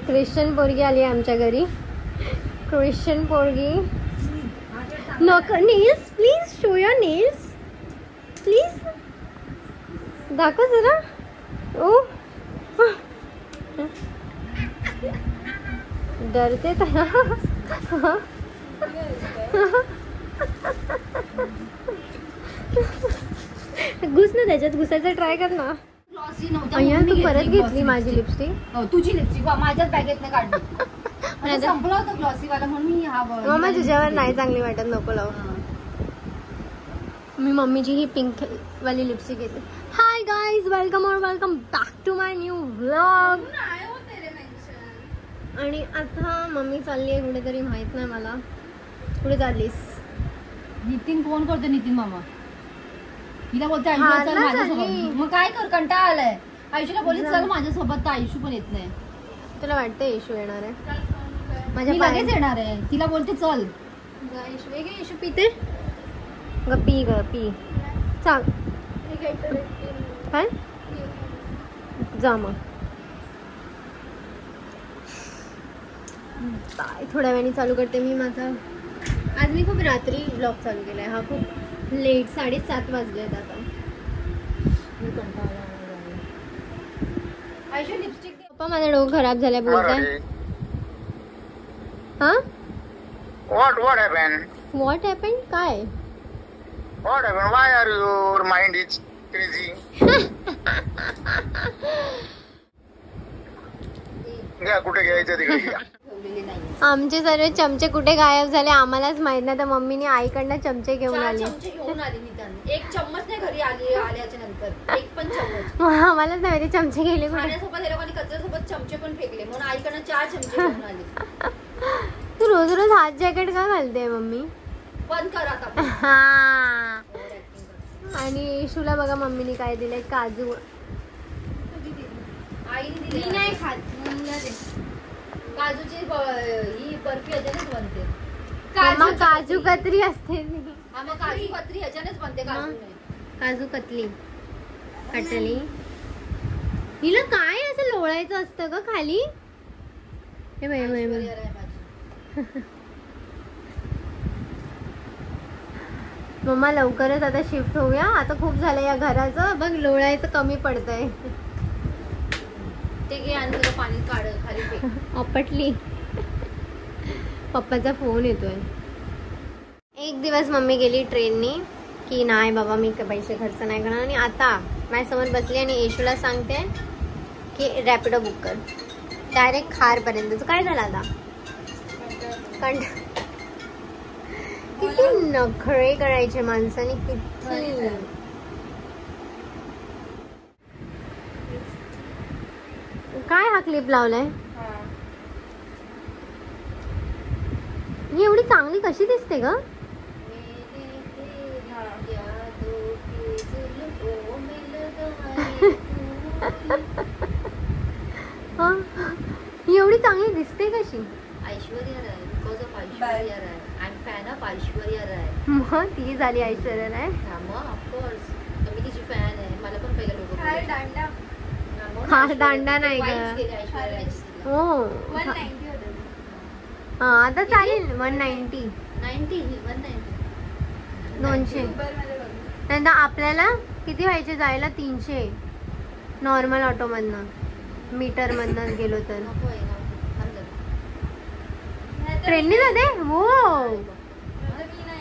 Christian पोरगी आली आहे आमच्या घरी. ख्रिश्चन पोरगी. नको nails please. Show your nails please. दाखव जरा. ओ डरते तर. घुस ना त्याच्यात. घुसायचं ट्राय कर ना. अय्या तू परत घेतली माझी लिपस्टिक. तुझी लिपस्टिक माझ्याच बॅगेतनं काढली. संपला होता ग्लॉसी वाला म्हणून मी हा मम्मा तुझ्यावर नाही चांगली वाटत. नको लाव. मी मम्मीची ही पिंक वाली लिपस्टिक घेते. हाय गाईज, वेलकम और welcome back to my new vlog. आणि आता मम्मी चालली आहे कुठेतरी. माहित नाही मला कुठे चाललीस. नितीन फोन करतो. नितीन मामा हिला बोलते माझ्यासोबत. मग काय कर, कंटाळा आलाय. आयुष्याला बोलली चल माझ्यासोबत. तर आयुष्य पण येत नाही. तुला वाटतंय इशू येणार आहे. माझ्या लगेच येणार आहे. तिला बोलते चल. इशू पिते ग. पी ग पी. चाल काय जा मग. काय थोड्या वेळाने चालू करते मी माझा. आज मी खूप रात्री ब्लॉग चालू केलाय. हा खूप लेट. 7:30 वाजले आहेत आता. पप्पा माझं डोकं खराब झालंय बोलताय. हा What happened? What happen. काय What happened? Why are your mind is crazy? घ्या कुठे घ्यायचं तिकडे घ्या. आमचे सर्व चमचे कुठे गायब झाले आम्हालाच माहित नाही. तर मम्मीने आईकडनं चमचे घेऊन आली. एक चम्मच नाही घरी आल्याच्या नंतर. एक पण चम्मच. आम्हालाच नाही माहिती चमचे गेले कुठे. खाण्यासोबत हे लोकांनी कचऱ्यासोबत चमचे पण फेकले म्हणून आईकडनं 4 चमचे घेऊन आले. तू रोज रोज हात जॅकेट का घालते मम्मी. बंद कर आता. हा. आणि इशूला बघा मम्मीने काय दिलंय. काजू. आईने दिली नाही खात. काजूची ही बर्फी ह्याच्यानेच बनते. काजू कतरी असते. हा मग काजू कतरी ह्याच्यानेच बनते. काजू कतली कटली. हिला काय असं लोळायचं असतं ग खाली. हे मम्मा लवकरच आता शिफ्ट होऊया. आता खूप झालं या घराचं. बघ लोळायचं कमी पडतंय. ते घे आणि पाणी काढ खाली फेक. आपटली. पप्पाचा फोन येतोय. एक दिवस मम्मी गेली ट्रेननी की नाही बाबा मी पैसे खर्च नाही करणार. आणि आता माझ्यासमोर बसली आणि येशूला सांगते की रॅपिडो बुक कर. डायरेक्ट खारपर्यंत. काय झालं आता. किती नखरे करायचे माणसाने. किती काय हा क्लिप लावलाय. ही एवढी चांगली कशी दिसते ग. ही एवढी चांगली दिसते कशी. Aishwarya Rai. Because of Aishwarya Rai. I am fan of Aishwarya Rai. मग ती झाली ऐश्वर्या राय. मग ऑफकोर्स मी तिची फॅन आहे. मला पण पहिला लोक हा दांडा नाही ग. हो हा आता चालेल. 190 200. नंतर आपल्याला किती व्हायचे जायला. 300 नॉर्मल ऑटो मधनं. मीटर मधनं गेलो तर. ट्रेनने जाते. हो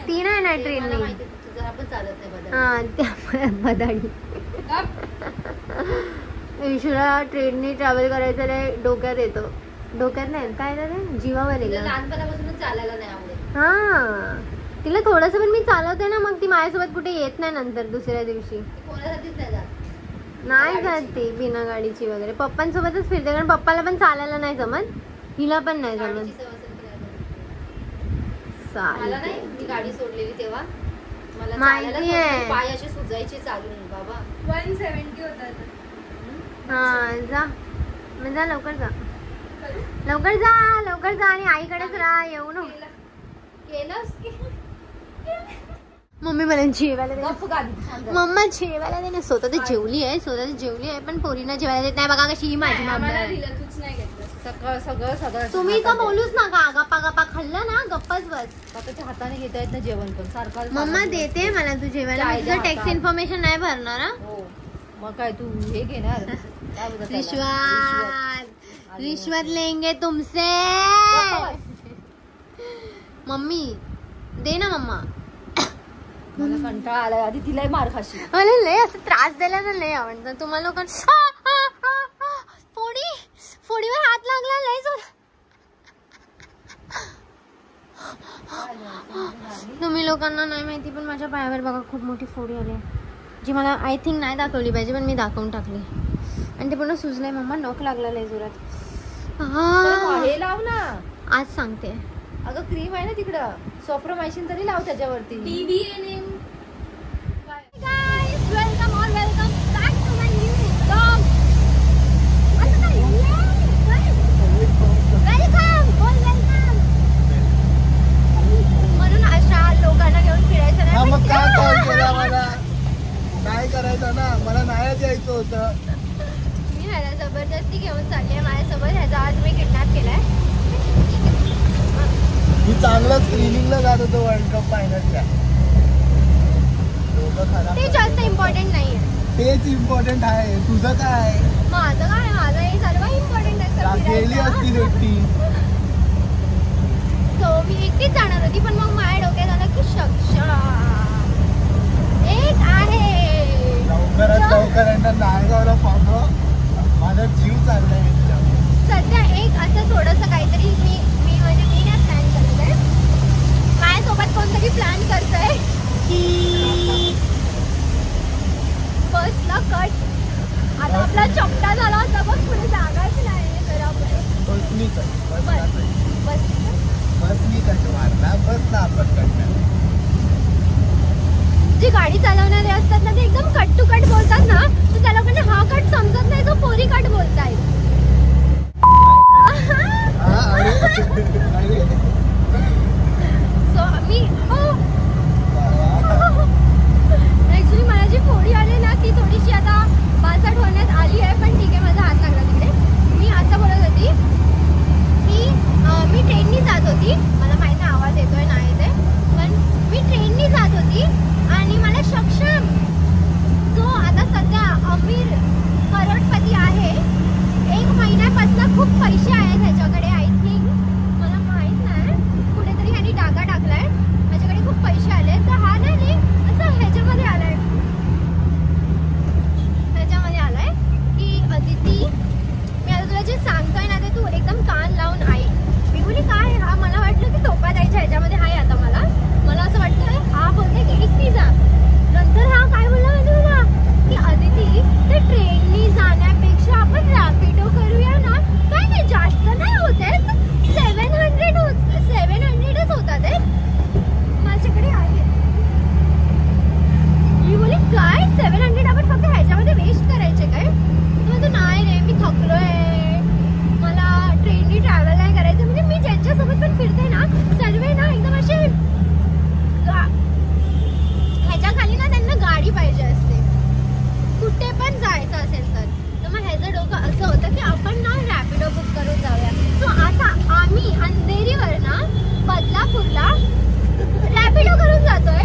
3 आहे ना ट्रेनने. हा त्या बदाडी. इशूला ट्रेनने ट्रॅव्हल करायचं डोक्यात येतो. डोक्यात नाही काय झालं जीवावर येईल. लहानपणापासूनच चालायला नाही आवडत. हा तिला थोडस पण मी चालवते ना मग ती माझ्यासोबत कुठे येत नाही. नंतर दुसऱ्या दिवशी कोणासाठीच नाही जात. नाही जात ती बिना गाडीची वगैरे. पप्पांसोबतच फिरते कारण पप्पाला पण चालायला नाही जमत. हिला पण नाही जमत. मला नाही. मी गाडी सोडलेली तेव्हा मला माहिती आहे. पाय असे सुजायचे चालून बाबा. 170 होता. हा जा मग जा. लवकर जा. लवकर जा. लवकर जा. आणि आईकडेच राहा. येऊ नको. मम्मी मला जेवायला दे. गप्प गाडी, शांत राहा. मम्मा जेवायला दे ना. स्वतः तर जेवली आहे पण पोरींना जेवायला देत नाही. बघा कशी ही माझी मम्मी आहे. सगळं सगळं सगळं तुम्ही तर बोलूच नका. गप्पा गप्पा खाल्लं ना गप्पाच बस. स्वतःच्या हाताने घेता येत ना जेवण पण सारखं मम्मा देते मला तू जेवायला. मी तुझं टॅक्स इन्फॉर्मेशन नाही भरणार हा. हो मग काय तू हे घेणार काय बोलतात त्याला? रिश्वत लेंगे तुमसे. मम्मी दे ना मम्मा. मला कंटाळा आलाय. आधी तिलाही मार खाशी. मला लय असं त्रास द्यायला ना लय आवडतं. तुम्हाला लोकांना फोडीवर हात लागला लय जोर. तुम्ही लोकांना नाही माहिती पण माझ्या पायावर बघा खूप मोठी फोडी आली जी मला आय थिंक नाही दाखवली पाहिजे पण मी दाखवून टाकली आणि ते पूर्ण सुजलंय. मम्मा नख लागला लय जोरात. हे लाव ना. आज सांगते. अगं क्रीम आहे ना तिकडं सॉफ्रोमायसिन तरी लाव त्याच्यावरती. वेलकम और welcome back to my new blog. म्हणून अशा लोकांना घेऊन फिरायचं नाही. मग काय कॉल केला मला? नाही करायचं ना, मला नाही जायचं होतं. मी ह्याला जबरदस्ती घेऊन चालली आहे माझ्यासोबत. ह्याचा आज मी किडनॅप केलाय. मी चांगलं स्क्रीनिंगला जात होतो वर्ल्ड कप फायनलच्या. ते जास्त इम्पॉर्टंट नाहीये. तेच इम्पॉर्टंट आहे. तुझं काय? माझं काय? माझं हे सर्व इम्पॉर्टंट आहे. गेली असती एकटी. सो मी एकटीच जाणार होती पण मग माझ्या डोक्यात आलं की एक आहे. लवकरात नायगावला पाठव. माझा जीव चाललाय. सध्या एक असं थोडंसं काहीतरी मी नाही प्लॅन करतोय. माझ्यासोबत कोणतरी प्लॅन करतोय की बसला कट. आता आपला चपटा झाला होता बघ पुढे जागाच नाही. बसनी कट मारला. बसला आपण कट. जी गाडी चालवणारे असतात ना ते एकदम कट टू कट बोलतात ना तर त्या लोकांना हा कट समजत नाही. जो पोरी कट बोलताय. सो मी ऍक्च्युली मला जी फोडी आली ना ती थोडीशी आता 62 होण्यात आली आहे पण ठीक आहे. माझा हात लागला तिकडे. मी असं बोलत होती की मी ट्रेननी जात होती. मला माहिती नाही आवाज येतोय नाही येते पण मी ट्रेननी जात होती आणि मला सक्षम जो आता सध्या अमीर करोडपती आहे 1 महिन्यापासून खूप पैसे आहेत ह्याच्याकडे. आय थिंक मला माहित नाही कुठेतरी ह्यानी डागा टाकलाय. माझ्याकडे खूप पैसे आले तर हा नाही असं ह्याच्यामध्ये आलाय की अदिती मी आता तुला जे सांगतोय ना ते तू एकदम कान लावून ऐक. मी बोली काय हा मला वाटलं की टोपा द्यायच्या ह्याच्यामध्ये आहे. आता मला असं वाटतंय हा बोलते की एकटी जा. नंतर हा काय बोलला माहिती मला की अदिती ते ट्रेननी जाण्यापेक्षा आपण रॅपिडो करूया ना. काय नाही जास्त नाही होत आहे. 700च होतात आहे. माझ्याकडे आहे. मी बोली काय 700 आपण फक्त ह्याच्यामध्ये वेस्ट करायचे काय? तू नाही रे मी थकलोय. मला ट्रेननी ट्रॅव्हल नाही करायचं. म्हणजे मी ज्यांच्यासोबत पण फिरते ना सर्व ना एकदम असे ह्याच्या खाली ना त्यांना गाडी पाहिजे असते कुठे पण जायचं असेल तर मग ह्याचं डोकं असं होतं की आपण ना रॅपिडो बुक करून जाऊया. सो आता आम्ही अंधेरीवर ना बदलापूरला रॅपिडो करून जातोय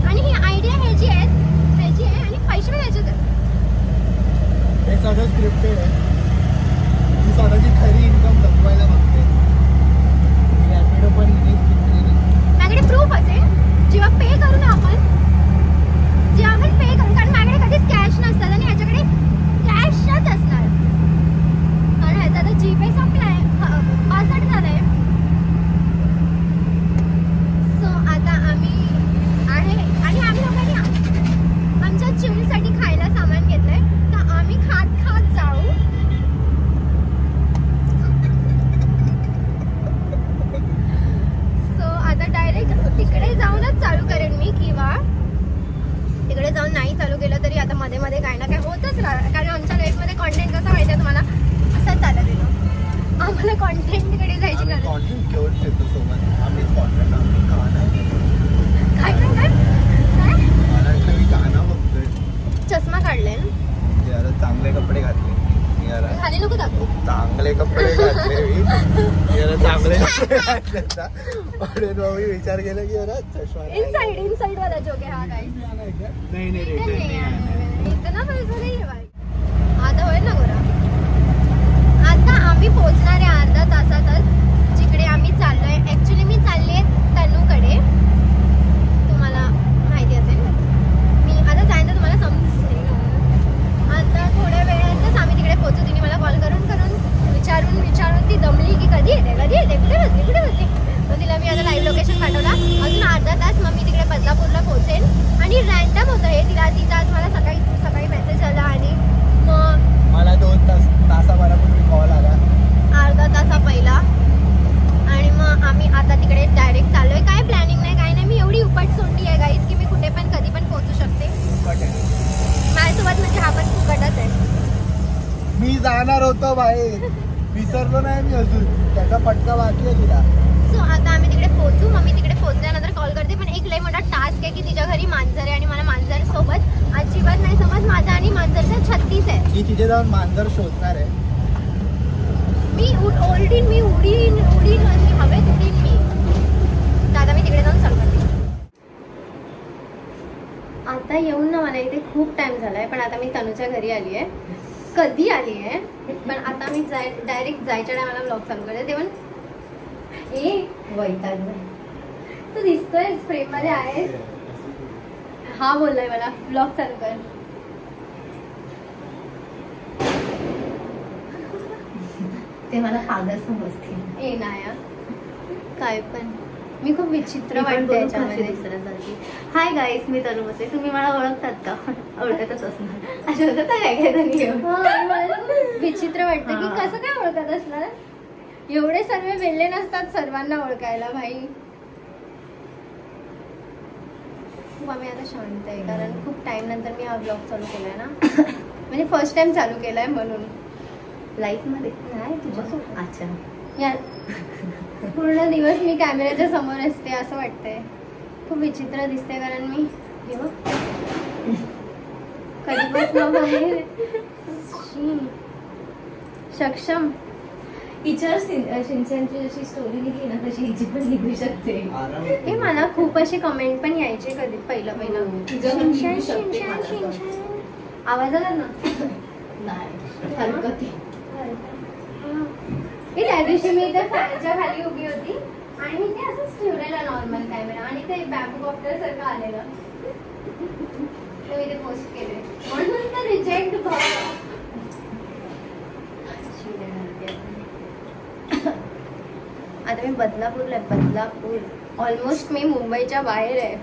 आणि ही आयडिया ह्याची आहे आणि पैसे पण ह्याचेच आहेत. हे सगळं स्क्रिप्टेड आहे. ती स्वतःची खरी इन्कम लपवायला बघते. रॅपिडो पण माझ्याकडे प्रूफ असेल जेव्हा पे करू ना आपण पे करू कारण माझ्याकडे कधीच कॅश नसतात आणि ह्याच्याकडे कॅशच असणार कारण ह्याचा तर जीपे संपलाय 65 झालाय. सो आता आम्ही आहे आणि आम्ही लोकांनी आमच्या चिवसाठी खायला सामान घेतलंय तर आम्ही खात जाऊ. सो आता डायरेक्ट तिकडे जाऊनच चालू करेन मी किंवा तिकडे जाऊन नाही चालू केलं तरी आता मध्ये मध्ये काही ना काही होतच राहणार कारण आमच्या लाईफमध्ये कॉन्टेंट कसं माहिती आहे तुम्हाला असंच चालत येतो. आम्हाला कॉन्टेंटकडे जायची गरज कॉन्टेंट घेऊन येतो सोबत. आम्ही कॉन्टेंट काय चांगले कपडे घातले मी जरा चांगले कपडे घातले आता. म्हणून मग मी विचार केला की जरा चष्मा इनसाइड वाला जोक है. हा गाइस नाही नाही रिटर्न नाही. इतना पैसा नाही आहे भाई. आता होईल ना गोरा. आता आम्ही पोहोचणार आहे अर्धा तासातच जिकडे आम्ही चाललोय. ऍक्च्युली मी चालली आहे तनूकडे. तुम्हाला माहिती असेल. मी आता सांगितलं तुम्हाला समजेल. आता थोड्या वेळातच आम्ही तिकडे पोहोचू. तिने मला कॉल करून विचारून ती दमली की कधी येते कुठे बसली. मग तिला मी आता लाईव्ह लोकेशन पाठवला. अजून अर्धा तास मग मी तिकडे बदलापूरला पोहोचेन. आणि रँडम होतं हे. तिचा आज मला सकाळी मेसेज आला आणि मग मला 2 तासाभरापूर्वी कॉल आला अर्धा तासा पहिला. आणि मग आम्ही आता तिकडे डायरेक्ट चाललोय. काय प्लॅनिंग नाही काय नाही. मी एवढी उपट सोडली आहे गाईज की मी कुठे पण कधी पण पोहोचू शकते. माझ्यासोबत म्हणजे हा पण फुकटच आहे. मी जाणार होतो बाई विसरलो नाही मी अजून. त्याचा फटका बाकी आहे तिला. सो आता आम्ही तिकडे पोहोचू. मग मी तिकडे पोहोचल्यानंतर कॉल करते. पण एक लय मोठा टास्क आहे की तिच्या घरी मांजर आहे आणि मला मांजर सोबत अजिबात नाही समज. माझा आणि मांजरचा 36 आहे. मी तिथे जाऊन मांजर शोधणार आहे. मी उडीन हवेत उडीन मी. दादा मी तिकडे जाऊन चालू करते. आता येऊन ना मला इथे खूप टाइम झालाय. पण आता मी तनूच्या घरी आली आहे. कधी आली आहे पण आता मी डायरेक्ट जायच्या टायमाला ब्लॉग चालू करते. ते पण वैताग तू दिसतोय फ्रेम मध्ये आहेस. हा बोललाय मला ब्लॉग चालू कर. ते मला पागल समजते. ए नाया काय पण मी खूप विचित्र वाटते याच्यामध्ये. हाय गाईस मी तनु बसले. तुम्ही मला ओळखतात का? ओळखतच असणार. असं होतं काय काय तरी. मला खूप विचित्र वाटतं की कसं काय ओळखत असणार. एवढे सर्व वेळले नसतात सर्वांना ओळखायला भाई. खूप आम्ही आता शांत आहे कारण खूप टाइम नंतर मी हा ब्लॉग चालू केलाय ना. म्हणजे फर्स्ट टाइम चालू केलाय म्हणून. लाईफ मध्ये नाही तुझ्यासोबत. अच्छा या पूर्ण दिवस मी कॅमेऱ्याच्या समोर असते असं वाटतंय. खूप विचित्र दिसते कारण मी कधीपासून बाहेर सक्षम. हिच्यावर शिंचनची जशी स्टोरी निघली ना तशी हिची पण निघू शकते. हे मला खूप असे कमेंट पण यायचे कधी पहिलं शिंचन आवाज आला ना. नाही हरकत त्या दिवशी मी त्या फॅनच्या खाली उभी होती आणि मी ते असंच ठेवलेलं नॉर्मल कॅमेरा आणि ते बॅम्बू कॉप्टर सारखं आलेलं. ते मी ते पोस्ट केले म्हणून तर रिजेक्ट. आता मी बदलापूरला आहे. बदलापूर ऑलमोस्ट मी मुंबईच्या बाहेर आहे.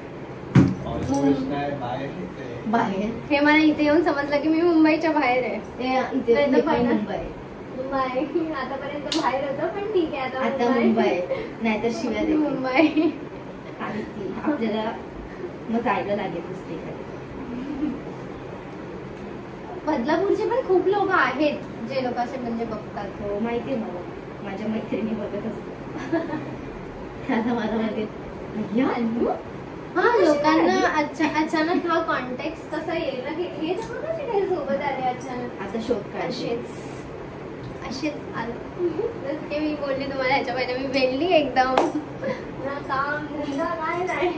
बाहेर हे मला इथे येऊन समजलं की मी मुंबईच्या बाहेर आहे. इथे मुंबई आतापर्यंत बाहेर होतं पण ठीक आहे आता मुंबई नाहीतर शिव्या देते. मुंबई आपल्याला मग जायला लागेल दुसरीकडे. बदलापूरचे पण खूप लोक आहेत जे लोक असे म्हणजे बघतात. हो माहितीये मला. माझ्या मैत्रिणी बघत असतात. आता मला माहिती हा लोकांना अचानक हा कॉन्टेक्स्ट कसा येईल ना की हे सोबत आले अचानक. आता शोध काय असेच आलं. जसं की मी बोलली तुम्हाला ह्याच्या पहिले मी वेळली एकदम. ना काम धंदा काय नाही.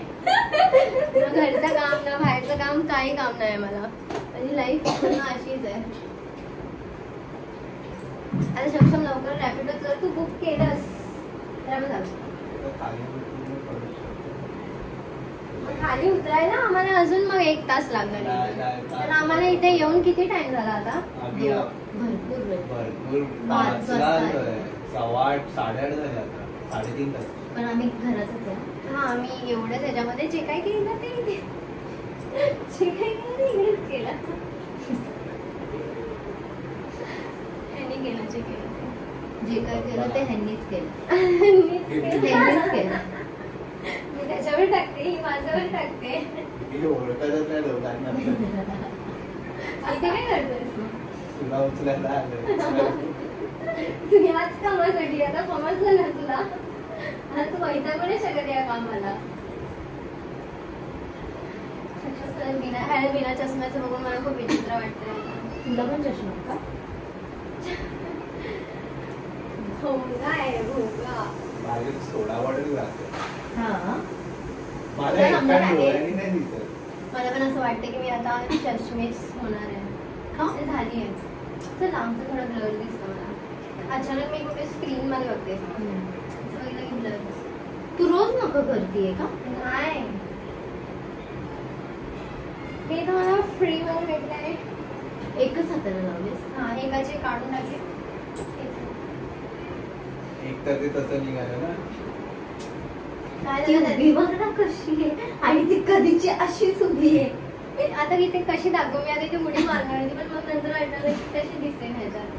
ना घरचं काम ना बाहेरचं काम काही काम नाही मला. माझी लाईफ अशीच आहे. आता सक्षम लवकर रॅपिडो जर तू बुक केलंस तर आम्ही जाऊ. खाली उतरायला आम्हाला अजून मग 1 तास लागणार आहे. तर आम्हाला इथे येऊन किती टाइम झाला आता. भरपूर वेळ. 5 वाजता 8:30 झाले आता. 3:30 तास. पण आम्ही घरातच आहे. हा मी एवढं त्याच्यामध्ये जे काय केलं ते जे काय केलं ते इकडेच केलं. ह्यांनी केलं जे केलं जे काय केलं ते ह्यांनीच केलं. ह्यांनीच केलं. मी त्याच्यावर टाकते ही माझ्यावर टाकते. ओळखतच नाही लोकांना. इथे काय करतोस तुला उचलायला आलं. तू याच कामासाठी आता समजलं ना तुला. आता तू वैतागू नाही शकत या कामाला. बिना चष्म्याचं बघून मला खूप विचित्र वाटतंय. तुला पण चष्मा का? भोंगा आहे भोंगा. माझे सोडा बॉटल राहते. हा मला तुला एका नंबर आहे? डोळ्याने नाही दिसत. मला पण असं वाटतं की मी आता चष्मेस होणार आहे. ते झाली आहे. चल आमचं थोडं ब्लर दिसतं मला. अचानक मी कुठे स्क्रीन मध्ये बघते. ब्लर. तू रोज नका करतीये का? नाही. हे तर मला फ्री मध्ये भेटलंय. एकच हाताला लावलेस? हा एकाचे काढून टाकले. एक तर ते तसं निघालं ना. काय ती झालं उभी बघ ना कशी आहे आणि ती कधीची अशीच उभी आहे. आता इथे कशी दाखवू मी आता इथे मुडी मारणार होती पण मग नंतर वाटणार की कशी दिसते ह्याच्यात.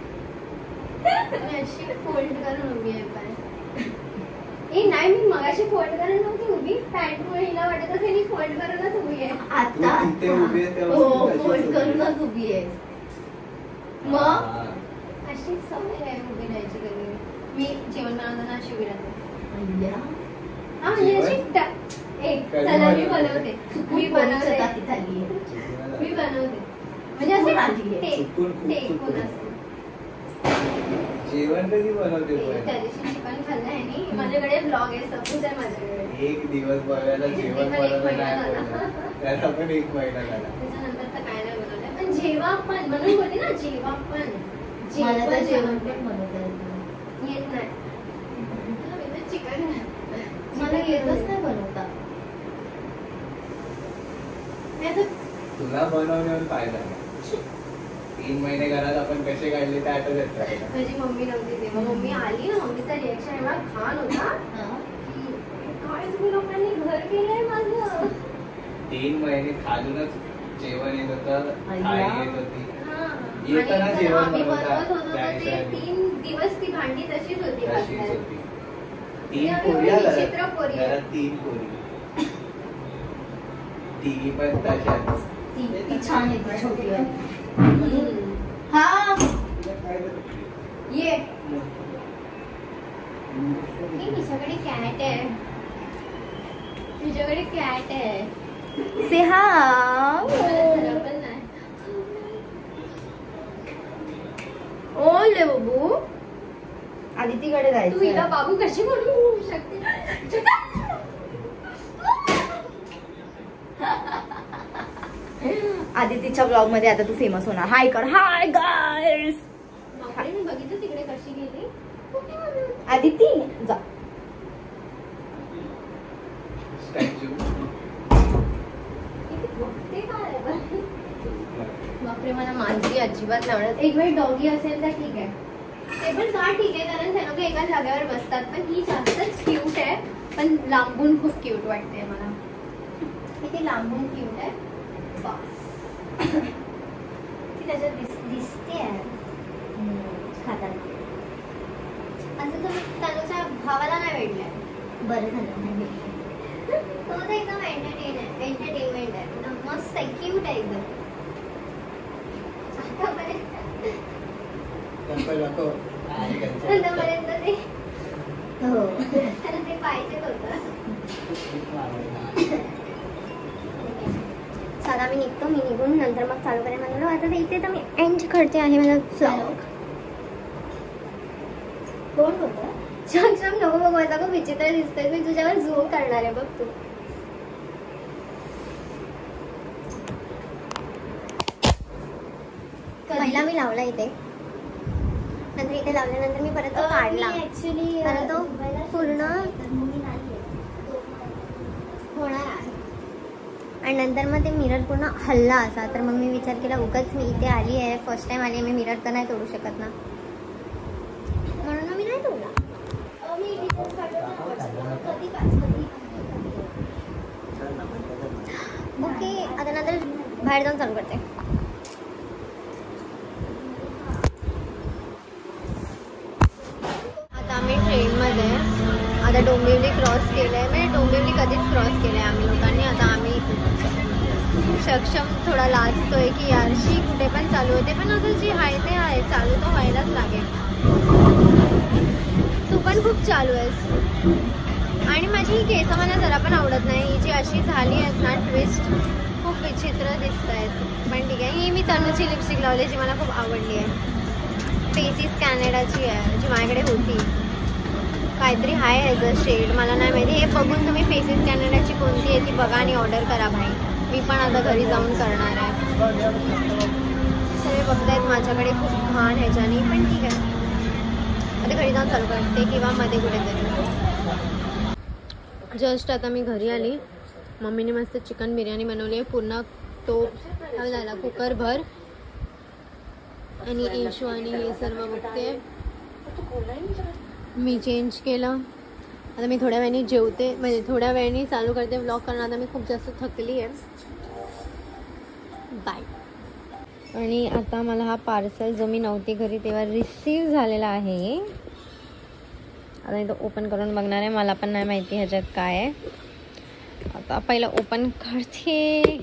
मी अशी फोल्ड करून उभी आहे पाय. ए नाही मी मगाशी फोल्ड करून नव्हती उभी. पॅन्टमुळे हिला वाटत असेल ही फोल्ड करूनच उभी आहे. आता तू तिथे उभी आहे तेव्हा हो तू तशीच फोल्ड उभी करूनच उभी आहे. मग हा. अशीच सवय आहे उभी राहायची कधी. मी जेवण बनवताना अशी उभी राहते. हा म्हणजे अशी एक चला मी बनवते. मी बनवते. मी बनवते. म्हणजे चुकून असं आली आहे. चुकून खूप टेकून चुकून. असते. जेवण कधी बनवते त्या पण? दिवशी चिकन खाल्लं आहे नी. माझ्याकडे ब्लॉग आहे सबूत आहे माझ्याकडे. एक दिवस बघायला जेवण पण एक बनवलं महिना नाही झाला. बोललं. त्याला पण 1 महिना झाला. त्याच्यानंतर तर काय नाही बनवलं. पण जेव्हा पण म्हणून बोलते ना जेव्हा पण मला तर जेवण बनवते. पण बनवता येत नाही. येत नाही. तुला वेगळं चिकन मला येतच नाही बनवता. मी असं तुला बनवण्यावर फायदा नाही. 3 महिने घरात आपण कसे काढले ते आठवत येत राहिलं. माझी मम्मी नव्हती तेव्हा. मम्मी आली ना मम्मीचा रिएक्शन एवढा छान होता हा. की काय तुम्ही लोकांनी घर केलंय माझं. 3 महिने खालूनच जेवण येत होतं. आई येत होती. हा. येताना आणि जेवण आम्ही बनवतात. बनवत होतो तर त्या ते हिशोबाने. 3 दिवस ती भांडी तशीच होती तशीच घासण्यात. होती. 3 आम्ही पोरी आल्या विचित्र पोरी आहे. घरात 3 पोरी. तिघी पण तशाच. ती छान आहे ती छोटी आहे. हम्म. हा ये हे तिच्याकडे कॅट आहे. तुझ्याकडे कॅट आहे. से हा खरं पण नाही. ओले बाबू आदितीकडे तू हिला जायचं. बाबू कशी बोलू शकते. आदितीच्या ब्लॉग मध्ये आता तू फेमस होणार. हाय कर. Hi guys. बापरे, मी बघितलं तिकडे कशी गेली. आदिती जा. स्टॅच्यू. ते काय आहे बरं? बापरे मला मांजरी अजिबात नाही आवडत. एक वेळ डॉगी असेल तर ठीक आहे. ते पण का ठीक आहे कारण ते लोक एका जागेवर बसतात. पण ही जास्तच क्यूट आहे. पण लांबून खूप क्यूट वाटते मला. किती लांबून क्यूट आहे. बस ती त्याच्यात दिसते खाताना असं तर त्याच्या भावाला नाही भेटलंय. बरं झालं नाही. तो तर एकदम एंटरटेनमेंट आहे. एकदम मस्त आहे. क्यूट आहे एकदम. आतापर्यंत ते हो त्याला ते पाहिजेच होतं. चला मी निघतो. मी निघून नंतर मग चालू करेन म्हणलं. आता इथे तर मी एंड करते आहे माझा व्लॉग. कोण होतं? क्षम नको बघवायचा खूप विचित्र दिसतोय. मी तुझ्यावर झूम करणार आहे बघ तू. पहिला मी लावला इथे. नंतर इथे लावल्यानंतर मी परत तो काढला. ऍक्च्युली कारण तो पूर्ण होणार आहे. आणि नंतर मग ते मिरर पूर्ण हल्ला असा. तर मग मी विचार केला उगाच मी इथे आली आहे. फर्स्ट टाइम आली आहे. मी मिरर तर नाही तोडू शकत ना. म्हणून मी नाही तोडला. ओके आता नंतर बाहेर जाऊन चालू करते. आता आम्ही ट्रेनमध्ये आता डोंबिवली क्रॉस केलंय. म्हणजे डोंबिवली कधीच क्रॉस केलंय आम्ही लोकांनी. आता आम्ही सक्षम थोडा लाजतोय की यारशी कुठे पण चालू होते. पण आता जी आहे ते आहे. चालू तर व्हायलाच लागेल. तू पण खूप चालू आहेस. आणि माझी ही केस मला जरा पण आवडत नाही. ही जी अशी झाली आहेत ना ट्विस्ट खूप विचित्र दिसत आहेत. पण ठीक आहे. ही मी तनूची लिपस्टिक लावली जी मला खूप आवडली आहे. फेसिस कॅनडाची आहे जी माझ्याकडे होती. काहीतरी आहे ह्याचं शेड, मला नाही माहिती. हे बघून तुम्ही फेसिस कॅनडाची कोणती आहे ती बघा आणि ऑर्डर करा भाई. मी पण आता घरी जाऊन करणार आहे. सगळे बघतायत माझ्याकडे खूप घाण ह्याच्याने, पण ठीक आहे आता घरी जाऊन चालू करते किंवा मध्ये कुठेतरी. जस्ट आता मी घरी आली. मम्मीने मस्त चिकन बिर्याणी बनवली आहे. पूर्ण टोप झाला कुकर भर आणि येशू आणि हे सर्व बघते. मी चेंज केलं. आता मी थोड्या वेळाने जेवते, म्हणजे थोड्या वेळाने चालू करते व्लॉग, कारण आता मी खूप जास्त थकली आहे. बाय. आणि आता मला हा पार्सल जो मी नव्हती घरी तेव्हा रिसीव झालेला आहे. आता इथं ओपन करून बघणार आहे. मला पण नाही माहिती ह्याच्यात काय आहे. आता पहिलं ओपन करते.